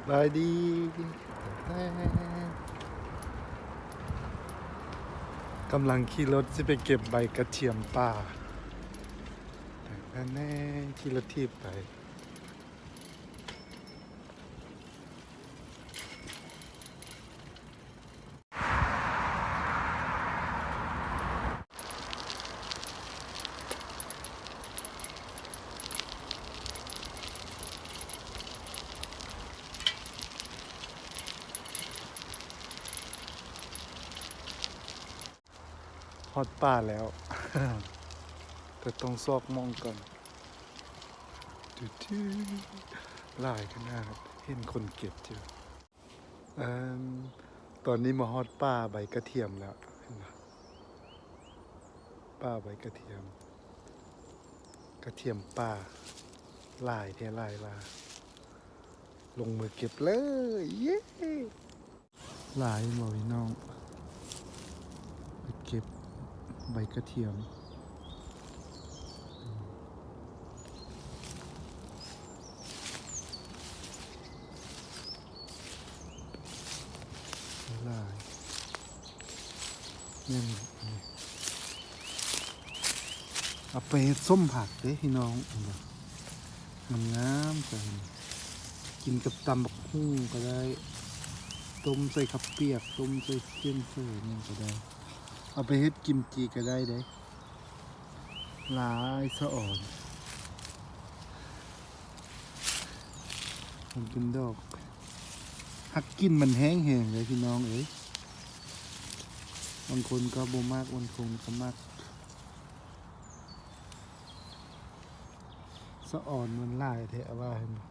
บายดีกำลังขี่รถจะไปเก็บใบกระเทียมป่าแน่ขี่รถทีบไปฮอดป่าแล้ว แต่ต้องซอกมองก่อนดูหลายขนาดเห็นคนเก็บเจอตอนนี้มาฮอดป่าใบกระเทียมแล้วเห็นไหมป่าใบกระเทียมป่าหลายเท่หลายลาลงมือเก็บเลยเย้หลายบ่พี่น้องไปเก็บใบกระเทียมหลายนี่นเอาไปเฮ็ดส้มผักเด้พี่น้องงามๆจังกินกับตำบักหุ่งก็ได้ต้มใส่ข้าวเปียกต้มใส่เส้นเส้นนี่ก็ได้เอาไปเฮ็ดกิมจิก็ได้เด้หลายสะอ่อนมันเป็นดอกหักกินมันแห้งเลยพี่น้องเอ้ยบางคนก็บ่มากบางคนก็มากสะอ่อนมันหลายแท้ว่าเห็นบ่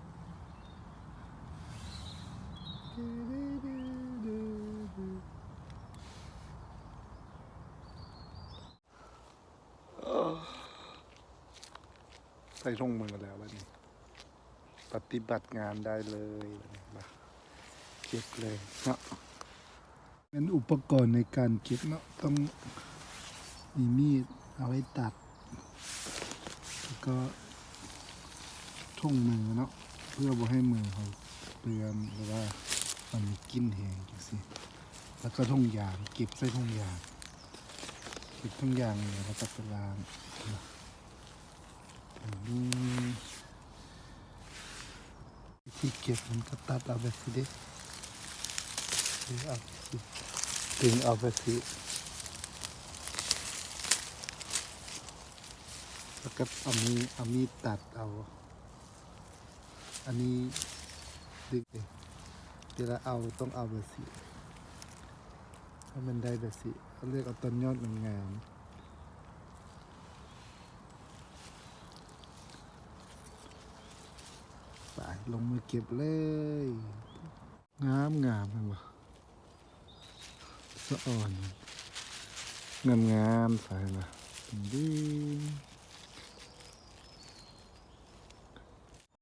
ใส่ลงมือแล้ววันนี้ปฏิบัติงานได้เลยมาเก็บเลยเนาะเป็นอุปกรณ์ในการเก็บเนาะต้องมีมีดเอาไว้ตัดแล้วก็ทุ่งมือเนาะเพื่อบ่ให้มือเขาเปื้อนหรือว่ามันมีกลิ่นแห้งจังซี่แล้วก็ทุ่งยางเก็บใส่ทุ่งยางเก็บทุ่งยางเนี่ยแล้วก็ไปล้างที่เก็บมันก็ตัดเอาแบบนี้ดิเอาสิดึงเอาแบบนี้แล้วก็เอามีดตัดเอาอันนี้ดึงเองเวลาเอาต้องเอาแบบนี้ให้มันได้แบบนี้เขาเรียกเอาต้นยอดงามไปลงมือเก็บเลยงามเลยวะสะอ่อนงามใส่ละดี